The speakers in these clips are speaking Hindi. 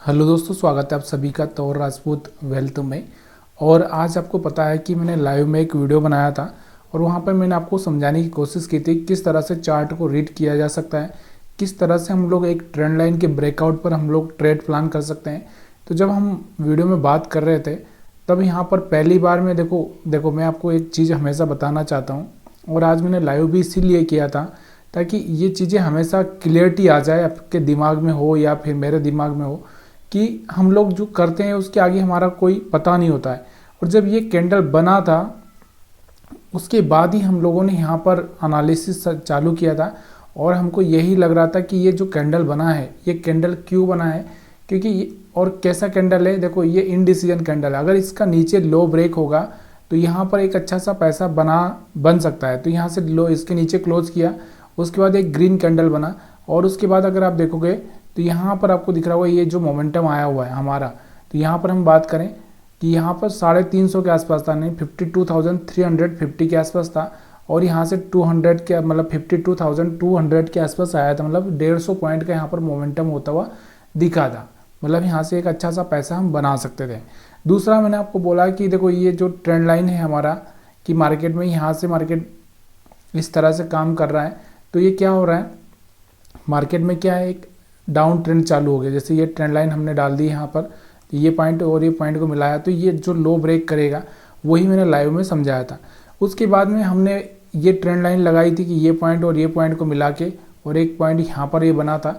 हेलो दोस्तों, स्वागत है आप सभी का तौर राजपूत वेल्थ में। और आज आपको पता है कि मैंने लाइव में एक वीडियो बनाया था और वहाँ पर मैंने आपको समझाने की कोशिश की थी किस तरह से चार्ट को रीड किया जा सकता है, किस तरह से हम लोग एक ट्रेंड लाइन के ब्रेकआउट पर हम लोग ट्रेड प्लान कर सकते हैं। तो जब हम वीडियो में बात कर रहे थे तब यहाँ पर पहली बार में देखो मैं आपको एक चीज़ हमेशा बताना चाहता हूँ, और आज मैंने लाइव भी इसीलिए किया था ताकि ये चीज़ें हमेशा क्लियरिटी आ जाए, आपके दिमाग में हो या फिर मेरे दिमाग में हो कि हम लोग जो करते हैं उसके आगे हमारा कोई पता नहीं होता है। और जब ये कैंडल बना था उसके बाद ही हम लोगों ने यहाँ पर एनालिसिस चालू किया था, और हमको यही लग रहा था कि ये जो कैंडल बना है ये कैंडल क्यों बना है, क्योंकि और कैसा कैंडल है। देखो ये इनडिसीजन कैंडल है, अगर इसका नीचे लो ब्रेक होगा तो यहाँ पर एक अच्छा सा पैसा बन सकता है। तो यहाँ से लो इसके नीचे क्लोज किया, उसके बाद एक ग्रीन कैंडल बना, और उसके बाद अगर आप देखोगे तो यहाँ पर आपको दिख रहा होगा ये जो मोमेंटम आया हुआ है हमारा। तो यहाँ पर हम बात करें कि यहाँ पर 350 के आसपास था, नहीं 52,350 के आसपास था, और यहाँ से 200 के मतलब 52,200 के आसपास आया था, मतलब 150 पॉइंट का यहाँ पर मोमेंटम होता हुआ दिखा था। मतलब यहाँ से एक अच्छा सा पैसा हम बना सकते थे। दूसरा मैंने आपको बोला कि देखो ये जो ट्रेंड लाइन है हमारा कि मार्केट में यहाँ से मार्केट इस तरह से काम कर रहा है, तो ये क्या हो रहा है मार्केट में, क्या है एक डाउन ट्रेंड चालू हो गया। जैसे ये ट्रेंड लाइन हमने डाल दी यहाँ पर, तो ये पॉइंट और ये पॉइंट को मिलाया तो ये जो लो ब्रेक करेगा वही मैंने लाइव में समझाया था। उसके बाद में हमने ये ट्रेंड लाइन लगाई थी कि ये पॉइंट और ये पॉइंट को मिला के और एक पॉइंट यहाँ पर ये बना था।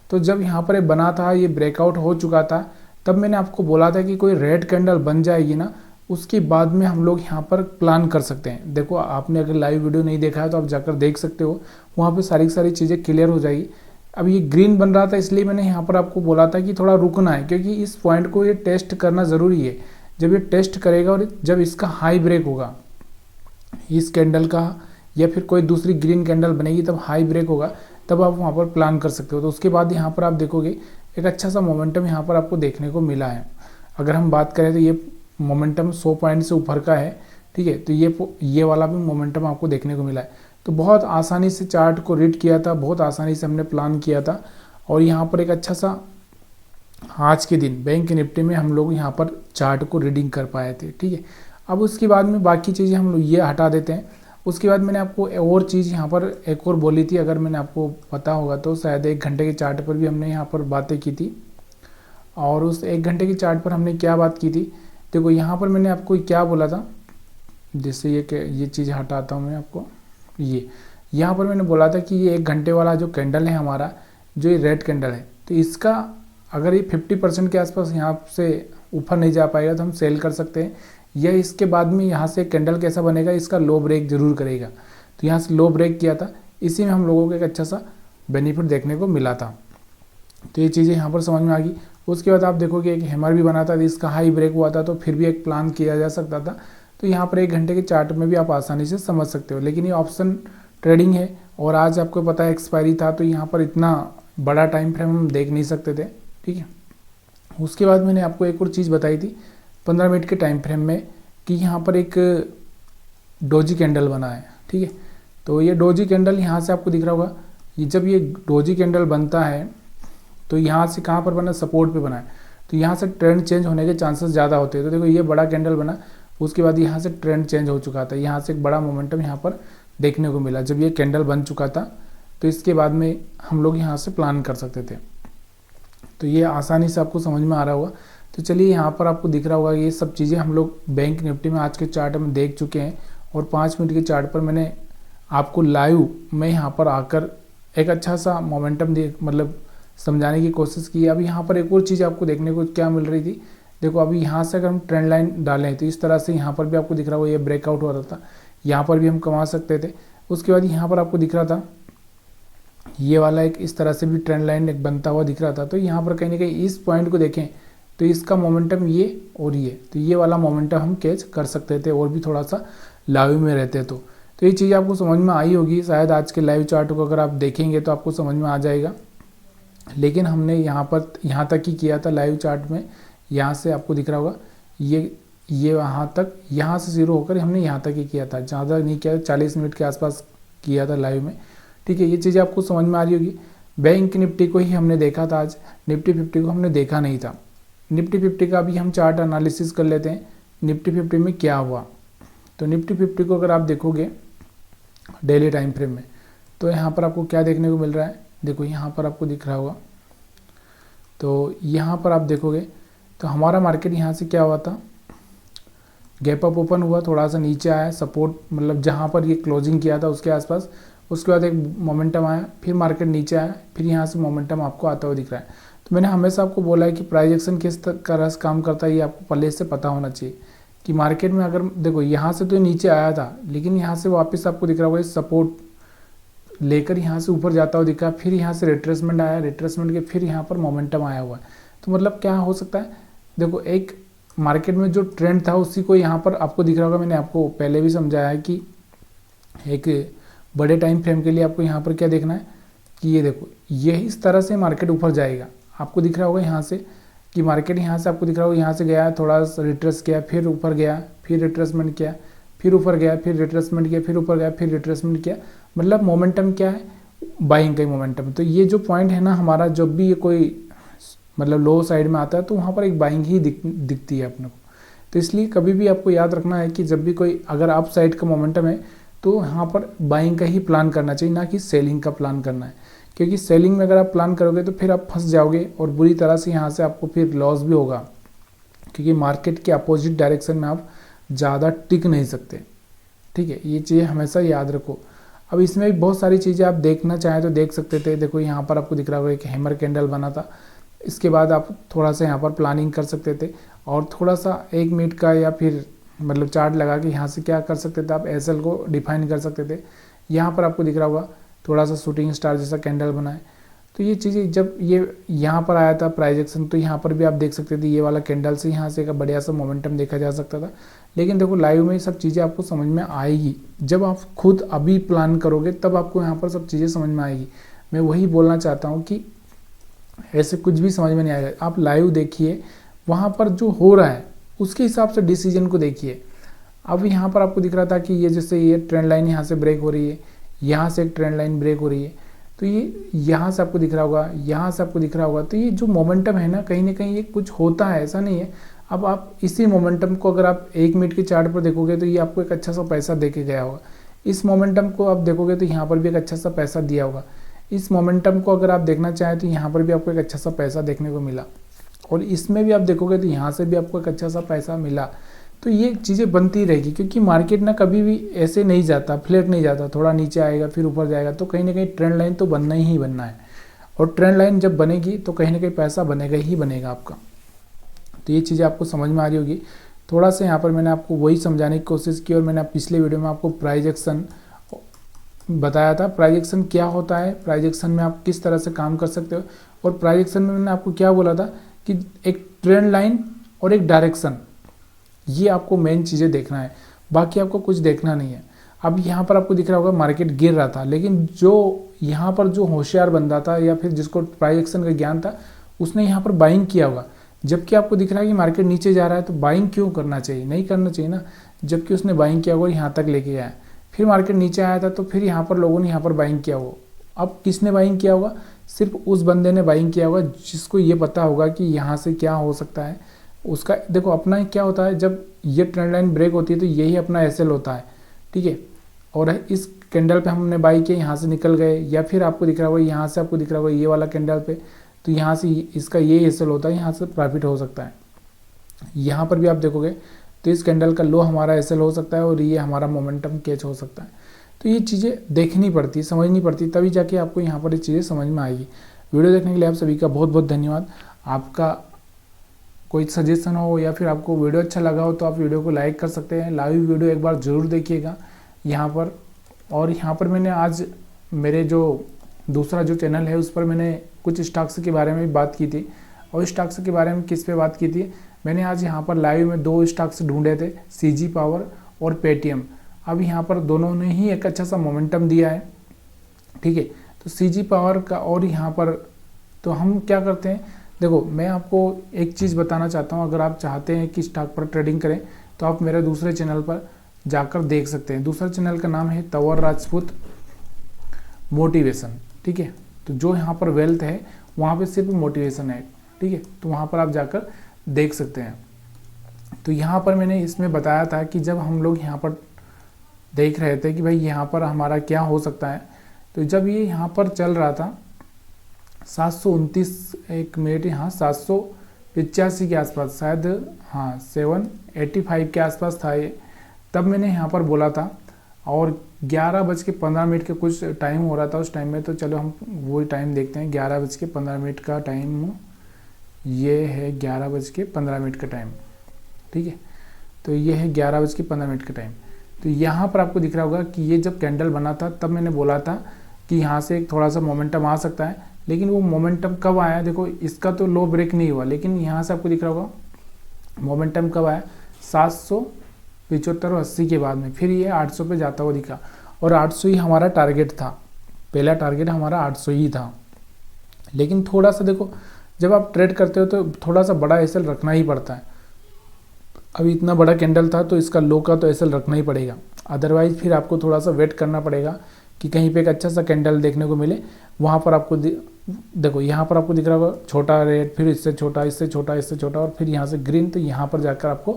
तो जब यहाँ पर ये बना था, ये ब्रेकआउट हो चुका था, तब मैंने आपको बोला था कि कोई रेड कैंडल बन जाएगी ना, उसके बाद में हम लोग यहाँ पर प्लान कर सकते हैं। देखो आपने अगर लाइव वीडियो नहीं देखा है तो आप जाकर देख सकते हो, वहाँ पर सारी सारी चीज़ें क्लियर हो जाएगी। अब ये ग्रीन बन रहा था इसलिए मैंने यहाँ पर आपको बोला था कि थोड़ा रुकना है, क्योंकि इस पॉइंट को ये टेस्ट करना ज़रूरी है। जब ये टेस्ट करेगा और जब इसका हाई ब्रेक होगा इस कैंडल का, या फिर कोई दूसरी ग्रीन कैंडल बनेगी तब हाई ब्रेक होगा, तब आप वहाँ पर प्लान कर सकते हो। तो उसके बाद यहाँ पर आप देखोगे एक अच्छा सा मोमेंटम यहाँ पर आपको देखने को मिला है। अगर हम बात करें तो ये मोमेंटम 100 पॉइंट से ऊपर का है, ठीक है। तो ये वाला भी मोमेंटम आपको देखने को मिला है। तो बहुत आसानी से चार्ट को रीड किया था, बहुत आसानी से हमने प्लान किया था, और यहाँ पर एक अच्छा सा आज के दिन बैंक निफ्टी में हम लोग यहाँ पर चार्ट को रीडिंग कर पाए थे, ठीक है। अब उसके बाद में बाकी चीज़ें हम लोग ये हटा देते हैं। उसके बाद मैंने आपको और चीज़ यहाँ पर एक और बोली थी, अगर मैंने आपको पता होगा तो शायद 1 घंटे के चार्ट पर भी हमने यहाँ पर बातें की थी। और उस 1 घंटे के चार्ट पर हमने क्या बात की थी, देखो यहाँ पर मैंने आपको क्या बोला था, जिससे ये चीज़ हटाता हूँ मैं आपको। ये यहाँ पर मैंने बोला था कि ये 1 घंटे वाला जो कैंडल है हमारा, जो ये रेड कैंडल है, तो इसका अगर ये 50% के आसपास यहाँ से ऊपर नहीं जा पाएगा तो हम सेल कर सकते हैं, या इसके बाद में यहाँ से कैंडल कैसा बनेगा, इसका लो ब्रेक जरूर करेगा। तो यहाँ से लो ब्रेक किया था, इसी में हम लोगों को एक अच्छा सा बेनिफिट देखने को मिला था। तो ये चीज़ें यहाँ पर समझ में आ गई। उसके बाद आप देखोगे एक हैमर भी बना था, इसका हाई ब्रेक हुआ था, तो फिर भी एक प्लान किया जा सकता था। तो यहाँ पर 1 घंटे के चार्ट में भी आप आसानी से समझ सकते हो। लेकिन ये ऑप्शन ट्रेडिंग है और आज आपको पता है एक्सपायरी था, तो यहाँ पर इतना बड़ा टाइम फ्रेम हम देख नहीं सकते थे, ठीक है। उसके बाद मैंने आपको एक और चीज़ बताई थी 15 मिनट के टाइम फ्रेम में, कि यहाँ पर एक डोजी कैंडल बना है, ठीक है। तो ये डोजी कैंडल यहाँ से आपको दिख रहा होगा, ये जब ये डोजी कैंडल बनता है तो यहाँ से कहाँ पर बना, सपोर्ट पे बना है, तो यहाँ से ट्रेंड चेंज होने के चांसेस ज़्यादा होते हैं। तो देखो ये बड़ा कैंडल बना, उसके बाद यहाँ से ट्रेंड चेंज हो चुका था, यहाँ से एक बड़ा मोमेंटम यहाँ पर देखने को मिला जब ये कैंडल बन चुका था। तो इसके बाद में हम लोग यहाँ से प्लान कर सकते थे। तो ये आसानी से आपको समझ में आ रहा होगा। तो चलिए यहाँ पर आपको दिख रहा होगा ये सब चीज़ें हम लोग बैंक निफ्टी में आज के चार्ट में देख चुके हैं, और 5 मिनट के चार्ट पर मैंने आपको लाइव में यहाँ पर आकर एक अच्छा सा मोमेंटम मतलब समझाने की कोशिश की। अब यहाँ पर एक और चीज़ आपको देखने को क्या मिल रही थी, देखो अभी यहाँ से अगर हम ट्रेंड लाइन डालें तो इस तरह से यहाँ पर भी आपको दिख रहा होगा ये ब्रेकआउट हो रहा था, यहाँ पर भी हम कमा सकते थे। उसके बाद यहाँ पर आपको दिख रहा था ये वाला एक इस तरह से भी ट्रेंड लाइन एक बनता हुआ दिख रहा था। तो यहाँ पर कहीं ना कहीं इस पॉइंट को देखें तो इसका मोमेंटम ये और ये, तो ये वाला मोमेंटम हम कैच कर सकते थे और भी थोड़ा सा लाइव में रहते तो ये चीज़ आपको समझ में आई होगी। शायद आज के लाइव चार्ट को अगर आप देखेंगे तो आपको समझ में आ जाएगा। लेकिन हमने यहाँ तक ही किया था लाइव चार्ट में, यहाँ से आपको दिख रहा होगा ये वहाँ तक, यहाँ से शुरू होकर हमने यहाँ तक ही किया था, ज़्यादा नहीं किया, 40 मिनट के आसपास किया था लाइव में, ठीक है। ये चीज़ें आपको समझ में आ रही होगी। बैंक निफ्टी को ही हमने देखा था, आज निफ्टी 50 को हमने देखा नहीं था। निफ्टी 50 का भी हम चार्ट एनालिसिस कर लेते हैं, निफ्टी 50 में क्या हुआ। तो निफ्टी 50 को अगर आप देखोगे डेली टाइम फ्रेम में, तो यहाँ पर आपको क्या देखने को मिल रहा है, देखो यहाँ पर आपको दिख रहा होगा। तो यहाँ पर आप देखोगे तो हमारा मार्केट यहाँ से क्या हुआ था, गैप अप ओपन हुआ, थोड़ा सा नीचे आया, सपोर्ट मतलब जहाँ पर ये क्लोजिंग किया था उसके आसपास, उसके बाद एक मोमेंटम आया, फिर मार्केट नीचे आया, फिर यहाँ से मोमेंटम आपको आता हुआ दिख रहा है। तो मैंने हमेशा आपको बोला है कि प्राइस एक्शन किस तरह से काम करता है ये आपको पहले से पता होना चाहिए कि मार्केट में अगर देखो यहाँ से तो नीचे आया था, लेकिन यहाँ से वापस आपको दिख रहा होगा सपोर्ट लेकर यहाँ से ऊपर जाता हुआ दिखा, फिर यहाँ से रिट्रेसमेंट आया, रिट्रेसमेंट के फिर यहाँ पर मोमेंटम आया हुआ है। तो मतलब क्या हो सकता है, देखो एक मार्केट में जो ट्रेंड था उसी को यहाँ पर आपको दिख रहा होगा। मैंने आपको पहले भी समझाया है कि एक बड़े टाइम फ्रेम के लिए आपको यहाँ पर क्या देखना है कि ये देखो ये इस तरह से मार्केट ऊपर जाएगा, आपको दिख रहा होगा यहाँ से कि मार्केट यहाँ से आपको दिख रहा होगा यहाँ से गया, थोड़ा सा रिट्रेस किया, फिर ऊपर गया, फिर रिट्रेसमेंट किया, फिर ऊपर गया, फिर रिट्रेसमेंट किया, फिर ऊपर गया, फिर रिट्रेसमेंट किया, मतलब मोमेंटम क्या है, बाइंग का ही मोमेंटम। तो ये जो पॉइंट है ना हमारा, जब भी ये कोई मतलब लो साइड में आता है तो वहाँ पर एक बाइंग ही दिखती है अपने को। तो इसलिए कभी भी आपको याद रखना है कि जब भी कोई अगर अप साइड का मोमेंटम है तो यहाँ पर बाइंग का ही प्लान करना चाहिए, ना कि सेलिंग का प्लान करना है। क्योंकि सेलिंग में अगर आप प्लान करोगे तो फिर आप फंस जाओगे और बुरी तरह से यहाँ से आपको फिर लॉस भी होगा, क्योंकि मार्केट के अपोजिट डायरेक्शन में आप ज़्यादा टिक नहीं सकते। ठीक है, ये चीज़ें हमेशा याद रखो। अब इसमें भी बहुत सारी चीज़ें आप देखना चाहें तो देख सकते थे। देखो यहाँ पर आपको दिख रहा होगा एक हैमर कैंडल बना था, इसके बाद आप थोड़ा सा यहाँ पर प्लानिंग कर सकते थे और थोड़ा सा 1 मिनट का या फिर मतलब चार्ट लगा के यहाँ से क्या कर सकते थे, आप एसएल को डिफाइन कर सकते थे। यहाँ पर आपको दिख रहा होगा थोड़ा सा शूटिंग स्टार जैसा कैंडल बना है। तो ये चीज़ें जब ये यहाँ पर आया था प्राइस एक्शन, तो यहाँ पर भी आप देख सकते थे ये वाला कैंडल से यहाँ से एक बढ़िया सा मोमेंटम देखा जा सकता था। लेकिन देखो लाइव में ये सब चीज़ें आपको समझ में आएगी, जब आप खुद अभी प्लान करोगे तब आपको यहाँ पर सब चीज़ें समझ में आएगी। मैं वही बोलना चाहता हूँ कि ऐसे कुछ भी समझ में नहीं आएगा, आप लाइव देखिए, वहाँ पर जो हो रहा है उसके हिसाब से डिसीजन को देखिए। अब यहाँ पर आपको दिख रहा था कि ये जैसे ये ट्रेंड लाइन यहाँ से ब्रेक हो रही है, यहाँ से एक ट्रेंड लाइन ब्रेक हो रही है, तो ये यहाँ से आपको दिख रहा होगा, यहाँ से आपको दिख रहा होगा। तो ये जो मोमेंटम है ना, कहीं ना कहीं ये कुछ होता है, ऐसा नहीं है। अब आप इसी मोमेंटम को अगर आप 1 मिनट के चार्ट पर देखोगे तो ये आपको एक अच्छा सा पैसा दे के गया होगा। इस मोमेंटम को आप देखोगे तो यहाँ पर भी एक अच्छा सा पैसा दिया होगा। इस मोमेंटम को अगर आप देखना चाहें तो यहाँ पर भी आपको एक अच्छा सा पैसा देखने को मिला, और इसमें भी आप देखोगे तो यहाँ से भी आपको एक अच्छा सा पैसा मिला। तो ये चीज़ें बनती रहेगी, क्योंकि मार्केट ना कभी भी ऐसे नहीं जाता, फ्लैट नहीं जाता, थोड़ा नीचे आएगा फिर ऊपर जाएगा। तो कहीं ना कहीं ट्रेंड लाइन तो बनना ही बनना है, और ट्रेंड लाइन जब बनेगी तो कहीं ना कहीं पैसा बनेगा ही बनेगा आपका। तो ये चीज़ें आपको समझ में आ रही होगी। थोड़ा सा यहाँ पर मैंने आपको वही समझाने की कोशिश की, और मैंने पिछले वीडियो में आपको प्राइस एक्शन बताया था। प्राइस एक्शन क्या होता है, प्राइस एक्शन में आप किस तरह से काम कर सकते हो, और प्राइस एक्शन में मैंने आपको क्या बोला था कि एक ट्रेंड लाइन और एक डायरेक्शन, ये आपको मेन चीज़ें देखना है, बाकी आपको कुछ देखना नहीं है। अब यहाँ पर आपको दिख रहा होगा मार्केट गिर रहा था, लेकिन जो यहाँ पर जो होशियार बंदा था या फिर जिसको प्राइस एक्शन का ज्ञान था, उसने यहाँ पर बाइंग किया होगा। जबकि आपको दिख रहा है कि मार्केट नीचे जा रहा है, तो बाइंग क्यों करना चाहिए, नहीं करना चाहिए ना। जबकि उसने बाइंग किया होगा, यहाँ तक लेके गया, फिर मार्केट नीचे आया था, तो फिर यहाँ पर लोगों ने यहाँ पर बाइंग किया होगा। अब किसने बाइंग किया होगा, सिर्फ उस बंदे ने बाइंग किया होगा जिसको ये पता होगा कि यहाँ से क्या हो सकता है। उसका देखो अपना क्या होता है, जब ये ट्रेंड लाइन ब्रेक होती है तो यही अपना एसएल होता है, ठीक है। और इस कैंडल पे हमने बाई किया, यहाँ से निकल गए, या फिर आपको दिख रहा होगा यहाँ से आपको दिख रहा होगा ये वाला कैंडल पे, तो यहाँ से इसका ये एसएल होता है, यहाँ से प्रॉफिट हो सकता है। यहाँ पर भी आप देखोगे तो इस कैंडल का लो हमारा एसएल हो सकता है, और ये हमारा मोमेंटम कैच हो सकता है। तो ये चीज़ें देखनी पड़ती, समझनी पड़ती, तभी जाके आपको यहाँ पर ये चीज़ें समझ में आएगी। वीडियो देखने के लिए आप सभी का बहुत बहुत धन्यवाद। आपका कोई सजेशन हो या फिर आपको वीडियो अच्छा लगा हो तो आप वीडियो को लाइक कर सकते हैं। लाइव वीडियो एक बार ज़रूर देखिएगा यहाँ पर। और यहाँ पर मैंने आज मेरे जो दूसरा जो चैनल है उस पर मैंने कुछ स्टॉक्स के बारे में भी बात की थी। और स्टॉक्स के बारे में किस पे बात की थी, मैंने आज यहाँ पर लाइव में 2 स्टॉक्स ढूंढे थे, सीजी पावर और पेटीएम। अब यहाँ पर दोनों ने ही एक अच्छा सा मोमेंटम दिया है, ठीक है। तो सीजी पावर का और यहाँ पर तो हम क्या करते हैं, देखो मैं आपको एक चीज़ बताना चाहता हूँ। अगर आप चाहते हैं कि स्टॉक पर ट्रेडिंग करें तो आप मेरे दूसरे चैनल पर जाकर देख सकते हैं। दूसरा चैनल का नाम है तंवर राजपूत मोटिवेशन, ठीक है। तो जो यहाँ पर वेल्थ है वहाँ पे सिर्फ मोटिवेशन है, ठीक है, तो वहाँ पर आप जाकर देख सकते हैं। तो यहाँ पर मैंने इसमें बताया था कि जब हम लोग यहाँ पर देख रहे थे कि भाई यहाँ पर हमारा क्या हो सकता है, तो जब ये यहाँ पर चल रहा था 729, एक मिनट, यहाँ 785 के आसपास शायद, हाँ 785 के आसपास था ये, तब मैंने यहाँ पर बोला था। और 11:15 के कुछ टाइम हो रहा था उस टाइम में, तो चलो हम वही टाइम देखते हैं। 11:15 का टाइम, ये है 11:15 का टाइम, ठीक है, तो ये है 11:15 का टाइम। तो यहाँ पर आपको दिख रहा होगा कि ये जब कैंडल बना था तब मैंने बोला था कि यहाँ से एक थोड़ा सा मोमेंटम आ सकता है, लेकिन वो मोमेंटम कब आया, देखो इसका तो लो ब्रेक नहीं हुआ, लेकिन यहाँ से आपको दिख रहा होगा मोमेंटम कब आया, 775 और 80 के बाद में, फिर ये 800 पे जाता हुआ दिखा, और 800 ही हमारा टारगेट था, पहला टारगेट हमारा 800 ही था। लेकिन थोड़ा सा देखो, जब आप ट्रेड करते हो तो थोड़ा सा बड़ा एसएल रखना ही पड़ता है। अभी इतना बड़ा कैंडल था तो इसका लो का तो एसएल रखना ही पड़ेगा, अदरवाइज फिर आपको थोड़ा सा वेट करना पड़ेगा कि कहीं पे एक अच्छा सा कैंडल देखने को मिले। वहाँ पर आपको देखो, यहाँ पर आपको दिख रहा होगा छोटा रेड, फिर इससे छोटा, इससे छोटा, इससे छोटा, और फिर यहाँ से ग्रीन, तो यहाँ पर जाकर आपको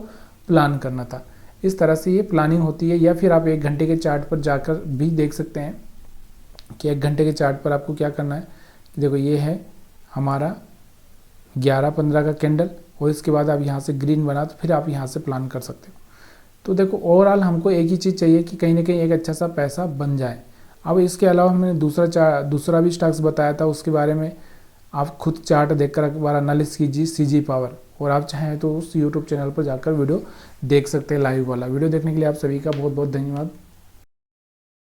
प्लान करना था। इस तरह से ये प्लानिंग होती है। या फिर आप 1 घंटे के चार्ट पर जाकर भी देख सकते हैं कि 1 घंटे के चार्ट पर आपको क्या करना है। देखो ये है हमारा 11:15 का कैंडल, और इसके बाद आप यहाँ से ग्रीन बना, तो फिर आप यहाँ से प्लान कर सकते हो। तो देखो ओवरऑल हमको एक ही चीज़ चाहिए कि कहीं ना कहीं एक अच्छा सा पैसा बन जाए। अब इसके अलावा मैंने दूसरा भी स्टॉक्स बताया था, उसके बारे में आप खुद चार्ट देखकर एक बार एनालिसिस कीजिए, सीजी पावर, और आप चाहें तो उस यूट्यूब चैनल पर जाकर वीडियो देख सकते हैं, लाइव वाला। वीडियो देखने के लिए आप सभी का बहुत बहुत धन्यवाद।